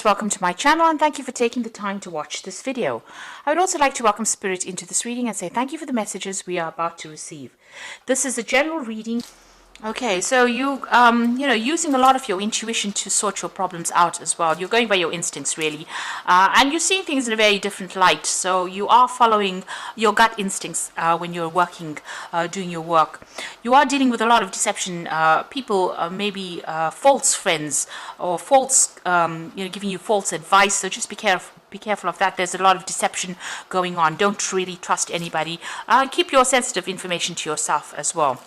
Welcome to my channel and thank you for taking the time to watch this video. I would also like to welcome Spirit into this reading and say thank you for the messages we are about to receive. This is a general reading. Okay, so using a lot of your intuition to sort your problems out as well. You're going by your instincts, really, and you're seeing things in a very different light. So you are following your gut instincts when you're working, doing your work. You are dealing with a lot of deception. People, maybe false friends or false, giving you false advice. So just be careful. Be careful of that. There's a lot of deception going on. Don't really trust anybody. Keep your sensitive information to yourself as well.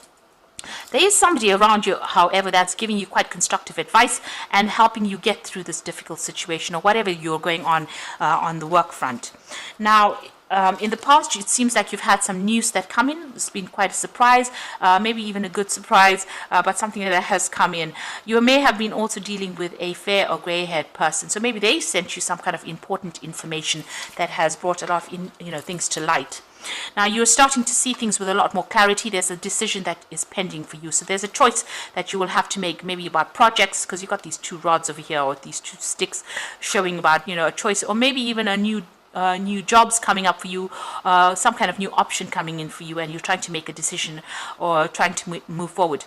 There is somebody around you, however, that's giving you quite constructive advice and helping you get through this difficult situation or whatever you're going on the work front. Now, in the past, it seems like you've had some news that come in. It's been quite a surprise, maybe even a good surprise, but something that has come in. You may have been also dealing with a fair or gray-haired person, so maybe they sent you some kind of important information that has brought a lot of things to light. Now you're starting to see things with a lot more clarity. There's a decision that is pending for you. So there's a choice that you will have to make, maybe about projects, because you've got these two rods over here or these two sticks showing about, a choice, or maybe even a new jobs coming up for you, some kind of new option coming in for you, and you're trying to make a decision or trying to move forward.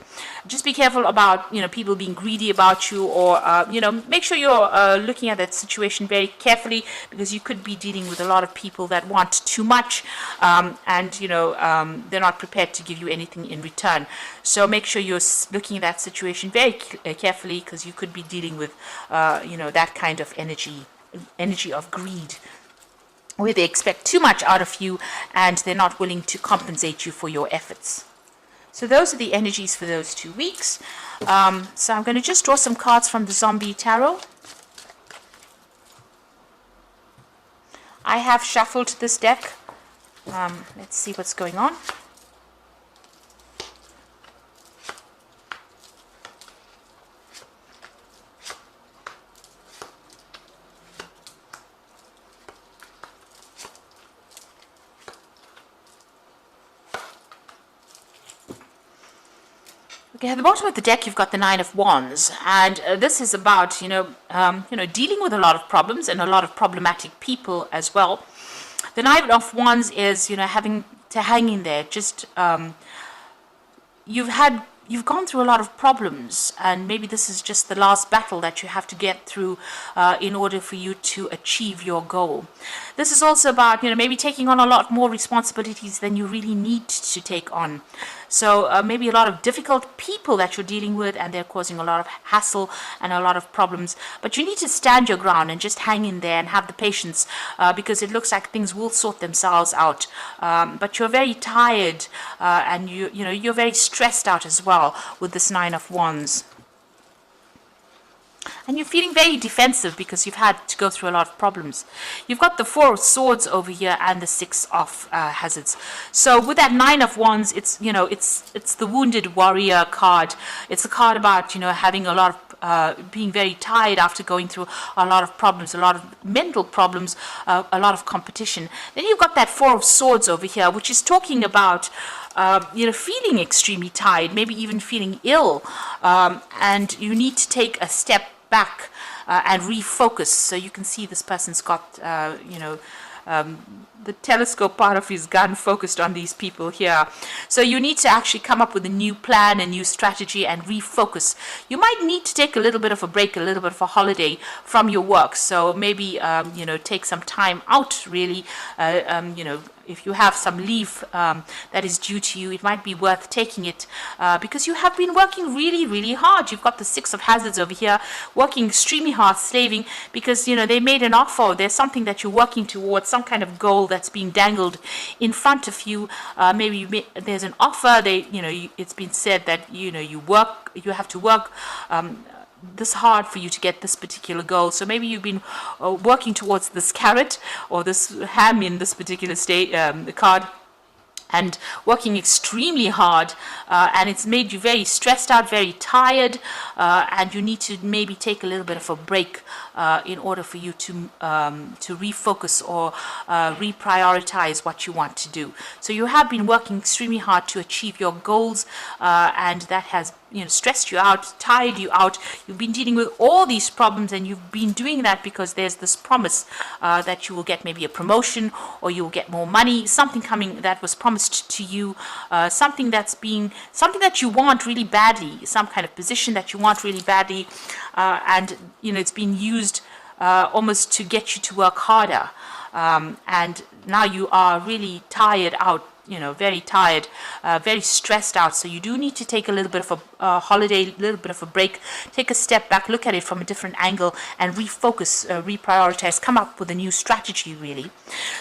Just be careful about people being greedy about you, or make sure you're looking at that situation very carefully, because you could be dealing with a lot of people that want too much, and they're not prepared to give you anything in return. So make sure you're looking at that situation very carefully, because you could be dealing with that kind of energy of greed, where they expect too much out of you and they're not willing to compensate you for your efforts. So those are the energies for those 2 weeks. So I'm going to just draw some cards from the Zombie Tarot. I have shuffled this deck. Let's see what's going on. Okay, at the bottom of the deck, you've got the Nine of Wands, and this is about dealing with a lot of problems and a lot of problematic people as well. The Nine of Wands is having to hang in there. Just you've gone through a lot of problems, and maybe this is just the last battle that you have to get through in order for you to achieve your goal. This is also about maybe taking on a lot more responsibilities than you really need to take on. So maybe a lot of difficult people that you're dealing with, and they're causing a lot of hassle and a lot of problems. But you need to stand your ground and just hang in there and have the patience, because it looks like things will sort themselves out. But you're very tired, and you're very stressed out as well with this Nine of Wands. And you're feeling very defensive because you've had to go through a lot of problems. You've got the Four of Swords over here and the Six of Hazards. So with that Nine of Wands, it's the Wounded Warrior card. It's a card about having a lot of being very tired after going through a lot of problems, a lot of mental problems, a lot of competition. Then you've got that Four of Swords over here, which is talking about feeling extremely tired, maybe even feeling ill, and you need to take a step back and refocus. So you can see this person's got the telescope part of his gun focused on these people here. So you need to actually come up with a new plan, a new strategy, and refocus. You might need to take a little bit of a break, a little bit of a holiday from your work. So maybe take some time out, really. If you have some leave that is due to you, it might be worth taking it, because you have been working really, really hard. You've got the Six of Hazards over here, working extremely hard, slaving, because they made an offer. There's something that you're working towards, some kind of goal that's being dangled in front of you. Maybe there's an offer. It's been said that you have to work this hard for you to get this particular goal. So maybe you've been working towards this carrot or this ham in this particular card, and working extremely hard, and it's made you very stressed out, very tired, and you need to maybe take a little bit of a break in order for you to refocus or reprioritize what you want to do. So you have been working extremely hard to achieve your goals, and that has stressed you out, tired you out. You've been dealing with all these problems, and you've been doing that because there's this promise that you will get maybe a promotion, or you will get more money, something coming that was promised to you, something that you want really badly, some kind of position that you want really badly, and it's been used almost to get you to work harder, and now you are really tired out, very tired, very stressed out. So you do need to take a little bit of a holiday, a little bit of a break, take a step back, look at it from a different angle, and refocus, reprioritize, come up with a new strategy, really.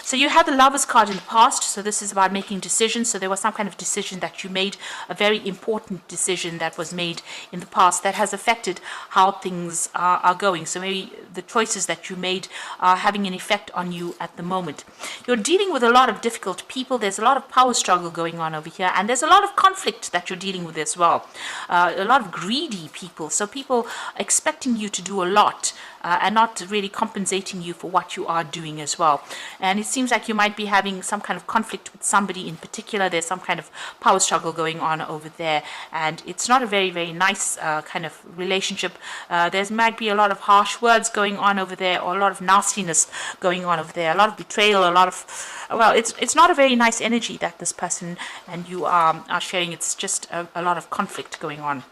So you had the Lovers card in the past, so this is about making decisions. So there was some kind of decision that you made, a very important decision that was made in the past that has affected how things are going. So maybe the choices that you made are having an effect on you at the moment. You're dealing with a lot of difficult people. There's a lot of power struggle going on over here, and there's a lot of conflict that you're dealing with as well. A lot of greedy people, so people expecting you to do a lot and not really compensating you for what you are doing as well. And it seems like you might be having some kind of conflict with somebody in particular. There's some kind of power struggle going on over there, and it's not a very, very nice kind of relationship. There might be a lot of harsh words going on over there, or a lot of nastiness going on over there, a lot of betrayal, a lot of, well, it's not a very nice energy that this person and you are sharing. It's just a lot of conflict going on.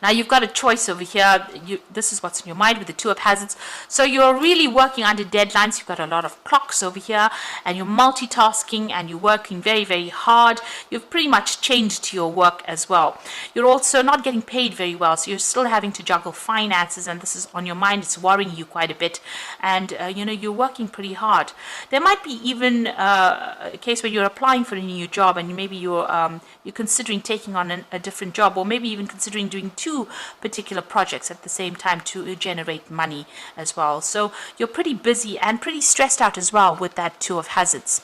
Now you've got a choice over here. This is what's in your mind with the Two of Hazards. So you're really working under deadlines. You've got a lot of clocks over here, and you're multitasking, and you're working very, very hard. You've pretty much changed to your work as well. You're also not getting paid very well, so you're still having to juggle finances, and this is on your mind. It's worrying you quite a bit, and you're working pretty hard. There might be even a case where you're applying for a new job, and maybe you're considering taking on a different job, or maybe even considering doing two particular projects at the same time to generate money as well. So you're pretty busy and pretty stressed out as well with that Two of Hazards.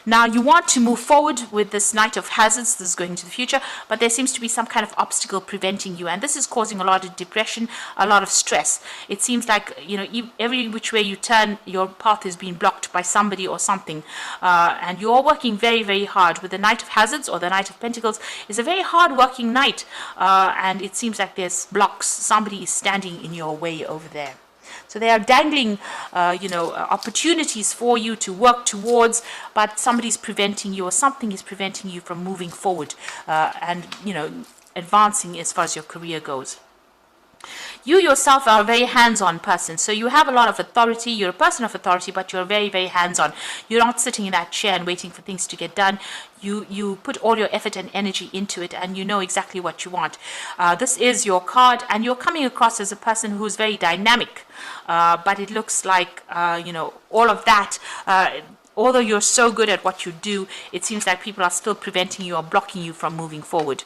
Now you want to move forward with this Knight of Hazards. This is going into the future, but there seems to be some kind of obstacle preventing you, and this is causing a lot of depression, a lot of stress. It seems like every which way you turn, your path is being blocked by somebody or something, and you're working very, very hard. With the Knight of Hazards or the Knight of Pentacles, is a very hard working knight, and it seems like there's blocks. Somebody is standing in your way over there. So they are dangling, opportunities for you to work towards, but somebody's preventing you, or something is preventing you from moving forward and advancing as far as your career goes. You yourself are a very hands-on person, so you have a lot of authority. You're a person of authority, but you're very, very hands-on. You're not sitting in that chair and waiting for things to get done. You put all your effort and energy into it, and you know exactly what you want. This is your card, and you're coming across as a person who's very dynamic, but it looks like, all of that, although you're so good at what you do, it seems like people are still preventing you or blocking you from moving forward.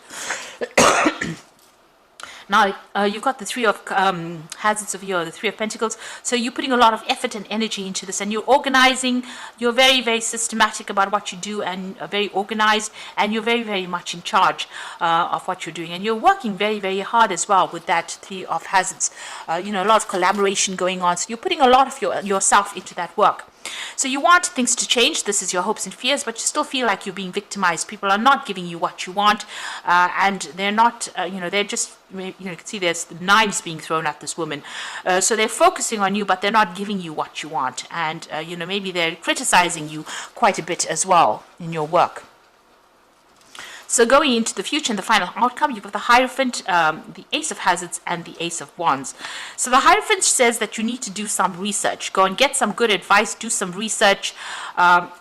Now, you've got the Three of Hazards over here, the Three of Pentacles. So you're putting a lot of effort and energy into this, and you're organizing. You're very, very systematic about what you do, and very organized, and you're very, very much in charge of what you're doing. And you're working very, very hard as well with that Three of Hazards. A lot of collaboration going on. So you're putting a lot of yourself into that work. So you want things to change. This is your hopes and fears, but you still feel like you're being victimized. People are not giving you what you want, and they're not, they're just, you can see there's knives being thrown at this woman. So they're focusing on you, but they're not giving you what you want. And, maybe they're criticizing you quite a bit as well in your work. So going into the future and the final outcome, you've got the Hierophant, the Ace of Hazards, and the Ace of Wands. So the Hierophant says that you need to do some research. Go and get some good advice, do some research.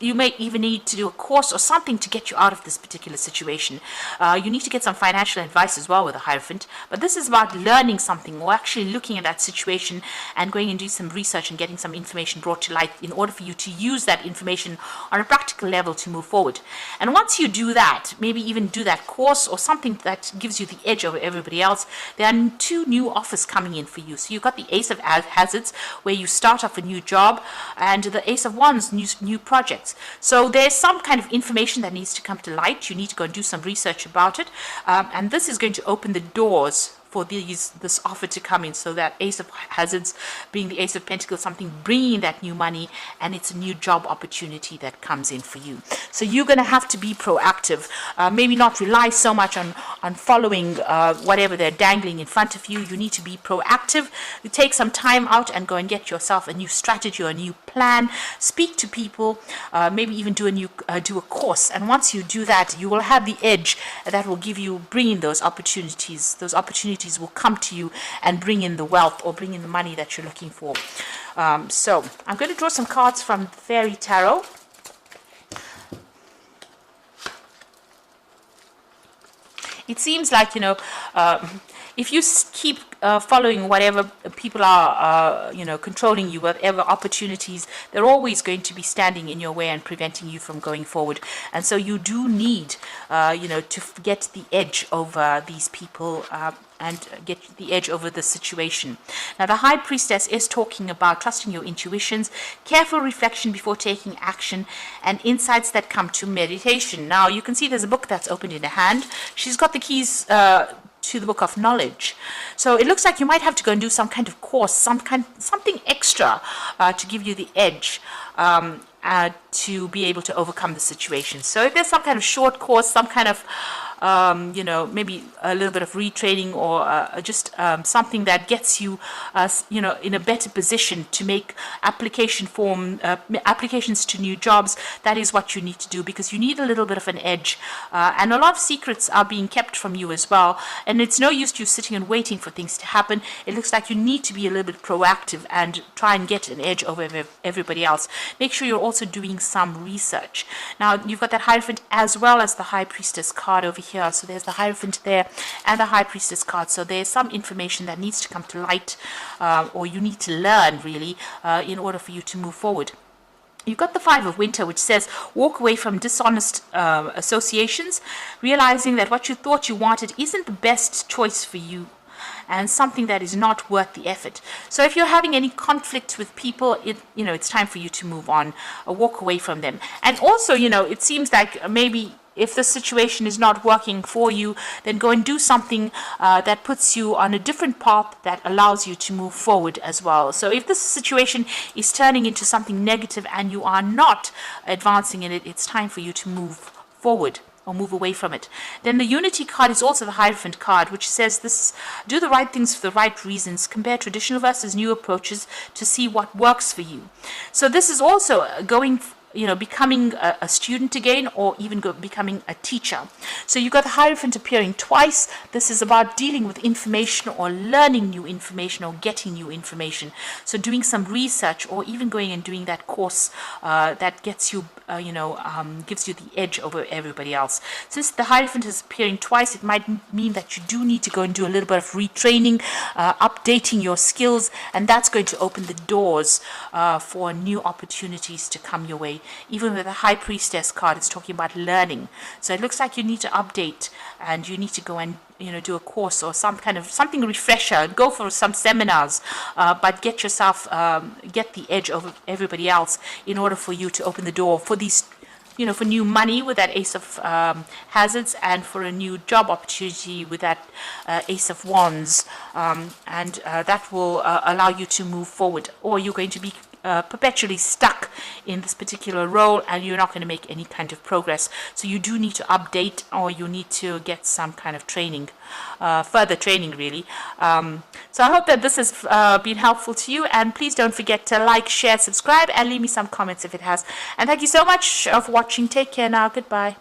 You may even need to do a course or something to get you out of this particular situation. You need to get some financial advice as well with the Hierophant. But this is about learning something, or actually looking at that situation and going and do some research and getting some information brought to light in order for you to use that information on a practical level to move forward. And once you do that, maybe even do that course or something that gives you the edge over everybody else, there are two new offers coming in for you. So you've got the Ace of Hazards, where you start off a new job, and the Ace of Wands, new projects. So there's some kind of information that needs to come to light. You need to go and do some research about it, and this is going to open the doors for this offer to come in. So that Ace of Hazards being the Ace of Pentacles, something bringing that new money, and it's a new job opportunity that comes in for you. So you're going to have to be proactive. Maybe not rely so much on following whatever they're dangling in front of you. You need to be proactive. You take some time out and go and get yourself a new strategy or a new plan. Speak to people, maybe even do a course. And once you do that, you will have the edge that will bring in those opportunities. Those opportunities will come to you and bring in the wealth or bring in the money that you're looking for. So I'm going to draw some cards from Fairy Tarot. It seems like, if you keep following whatever people are, controlling you, whatever opportunities, they're always going to be standing in your way and preventing you from going forward. And so you do need, to get the edge over these people and get the edge over the situation. Now, the High Priestess is talking about trusting your intuitions, careful reflection before taking action, and insights that come to meditation. Now, you can see there's a book that's opened in her hand. She's got the keys to the book of knowledge. So it looks like you might have to go and do some kind of course, something extra to give you the edge to be able to overcome the situation. So if there's some kind of short course, some kind of maybe a little bit of retraining or just something that gets you, in a better position to make applications to new jobs, that is what you need to do, because you need a little bit of an edge. And a lot of secrets are being kept from you as well. And it's no use you sitting and waiting for things to happen. It looks like you need to be a little bit proactive and try and get an edge over everybody else. Make sure you're also doing some research. Now, you've got that Hierophant as well as the High Priestess card over here. So there's the Hierophant there and the High Priestess card. So there's some information that needs to come to light, or you need to learn really in order for you to move forward. You've got the Five of Winter, which says walk away from dishonest associations, realizing that what you thought you wanted isn't the best choice for you, and something that is not worth the effort. So if you're having any conflict with people, it's time for you to move on, or walk away from them. And also, it seems like maybe if the situation is not working for you, then go and do something that puts you on a different path that allows you to move forward as well. So if this situation is turning into something negative and you are not advancing in it, it's time for you to move forward or move away from it. Then the Unity card is also the Hierophant card, which says this: do the right things for the right reasons, compare traditional versus new approaches to see what works for you. So this is also becoming a student again, or even becoming a teacher. So you've got the Hierophant appearing twice. This is about dealing with information or learning new information or getting new information. So doing some research or even going and doing that course that gets you, gives you the edge over everybody else. Since the Hierophant is appearing twice, it might mean that you do need to go and do a little bit of retraining, updating your skills, and that's going to open the doors for new opportunities to come your way. Even with the High Priestess card, it's talking about learning. So it looks like you need to update and you need to go and do a course or something refresher. Go for some seminars, but get yourself get the edge over everybody else in order for you to open the door for these, for new money with that Ace of Hazards, and for a new job opportunity with that Ace of Wands, and that will allow you to move forward. Or you're going to be perpetually stuck in this particular role and you're not going to make any kind of progress. So you do need to update, or you need to get some kind of training, further training really. So I hope that this has been helpful to you, and please don't forget to like, share, subscribe, and leave me some comments if it has. And thank you so much for watching. Take care now. Goodbye.